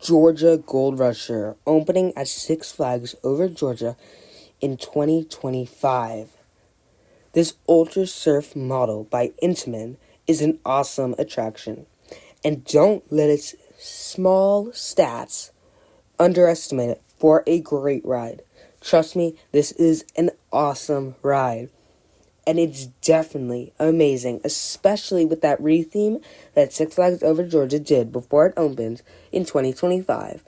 Georgia Gold Rusher, opening at Six Flags Over Georgia in 2025. This Ultra Surf model by Intamin is an awesome attraction, and don't let its small stats underestimate it for a great ride. Trust me, this is an awesome ride. And it's definitely amazing, especially with that retheme that Six Flags Over Georgia did before it opened in 2025,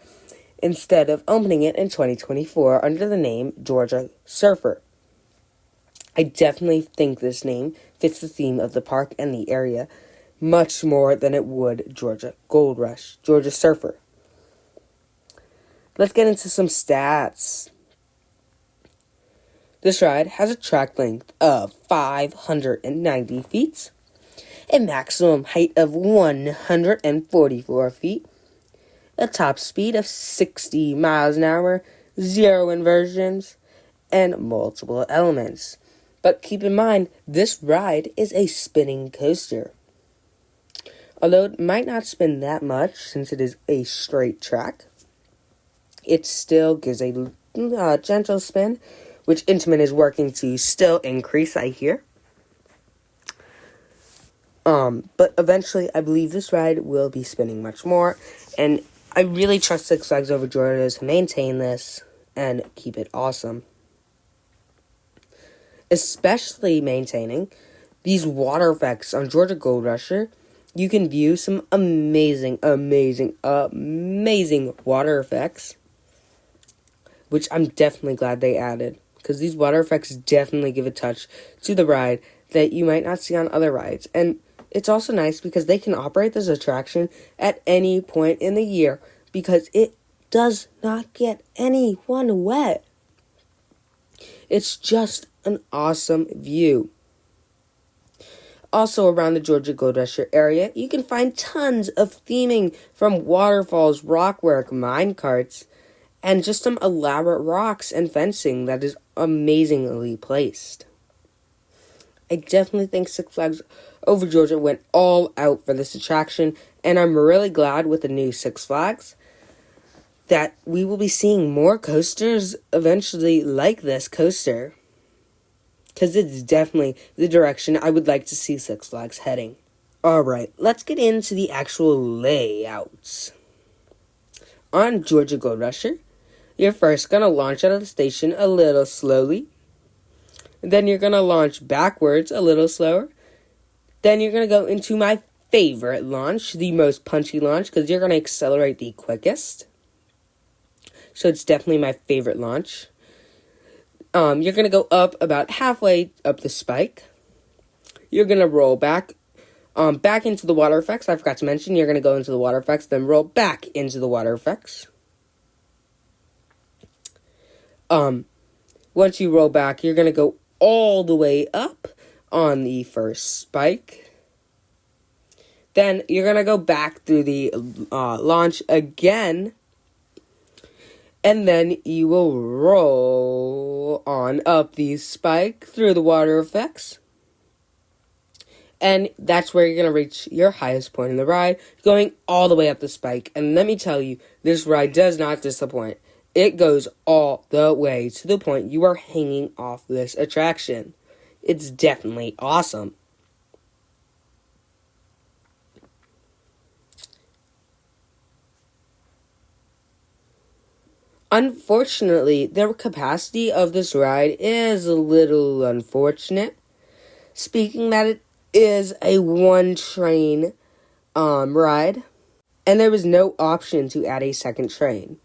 instead of opening it in 2024 under the name Georgia Surfer. I definitely think this name fits the theme of the park and the area much more than it would Georgia Gold Rush, Georgia Surfer. Let's get into some stats. This ride has a track length of 590 feet, a maximum height of 144 feet, a top speed of 60 miles an hour, 0 inversions, and multiple elements. But keep in mind, this ride is a spinning coaster. Although it might not spin that much since it is a straight track, it still gives a gentle spin, which Intamin is working to still increase, I hear. But eventually, I believe this ride will be spinning much more, and I really trust Six Flags Over Georgia to maintain this and keep it awesome. Especially maintaining these water effects on Georgia Gold Rusher. You can view some amazing water effects, which I'm definitely glad they added, because these water effects definitely give a touch to the ride that you might not see on other rides. And it's also nice because they can operate this attraction at any point in the year because it does not get anyone wet. It's just an awesome view. Also around the Georgia Gold Rusher area, you can find tons of theming from waterfalls, rockwork, mine carts, and just some elaborate rocks and fencing that is amazingly placed. I definitely think Six Flags Over Georgia went all out for this attraction, and I'm really glad with the new Six Flags that we will be seeing more coasters eventually like this coaster, because it's definitely the direction I would like to see Six Flags heading. Alright, let's get into the actual layouts. On Georgia Gold Rusher, you're first going to launch out of the station a little slowly. Then you're going to launch backwards a little slower. Then you're going to go into my favorite launch, the most punchy launch, because you're going to accelerate the quickest. So it's definitely my favorite launch. You're going to go up about halfway up the spike. You're going to roll back into the water effects. I forgot to mention, you're going to go into the water effects, then roll back into the water effects. Once you roll back, you're going to go all the way up on the first spike. Then you're going to go back through the launch again. And then you will roll on up the spike through the water effects. And that's where you're going to reach your highest point in the ride, going all the way up the spike. And let me tell you, this ride does not disappoint. It goes all the way to the point you are hanging off this attraction. It's definitely awesome. Unfortunately, the capacity of this ride is a little unfortunate. Speaking that it is a one-train ride, and there was no option to add a second train.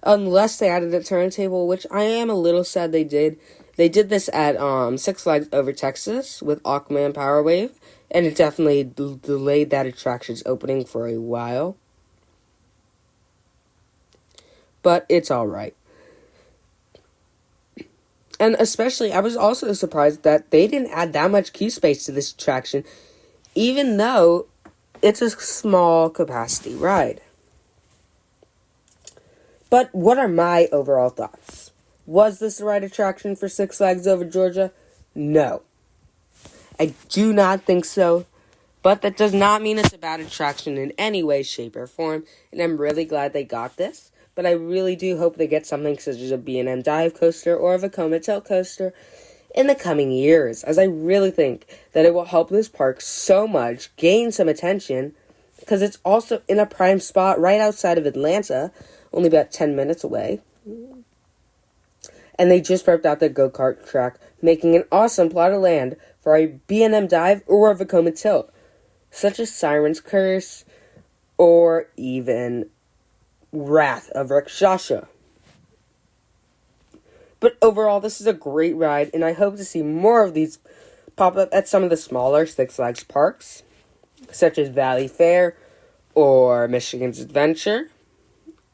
Unless they added a turntable, which I am a little sad they did. They did this at Six Flags Over Texas with Aquaman Power Wave, and it definitely delayed that attraction's opening for a while. But it's alright. And especially, I was also surprised that they didn't add that much queue space to this attraction, even though it's a small capacity ride. But what are my overall thoughts? Was this the right attraction for Six Flags Over Georgia? No. I do not think so. But that does not mean it's a bad attraction in any way, shape, or form. And I'm really glad they got this. But I really do hope they get something such as a B&M dive coaster or a Vekoma tilt coaster in the coming years, as I really think that it will help this park so much gain some attention, because it's also in a prime spot right outside of Atlanta, only about 10 minutes away. And they just ripped out their go-kart track, making an awesome plot of land for a B&M dive or a Vekoma tilt, such as Siren's Curse or even Wrath of Rakshasa. But overall, this is a great ride, and I hope to see more of these pop up at some of the smaller Six Flags parks, such as Valley Fair, or Michigan's Adventure,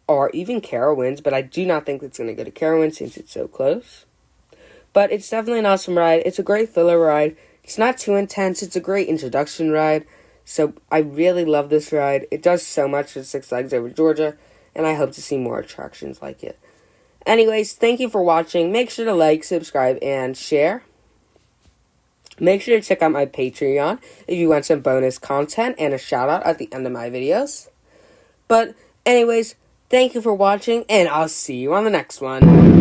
or even Carowinds, but I do not think it's going to go to Carowinds since it's so close. But it's definitely an awesome ride. It's a great filler ride. It's not too intense. It's a great introduction ride. So I really love this ride. It does so much for Six Flags Over Georgia, and I hope to see more attractions like it. Anyways, thank you for watching. Make sure to like, subscribe, and share. Make sure to check out my Patreon if you want some bonus content and a shout out at the end of my videos. But anyways, thank you for watching, and I'll see you on the next one.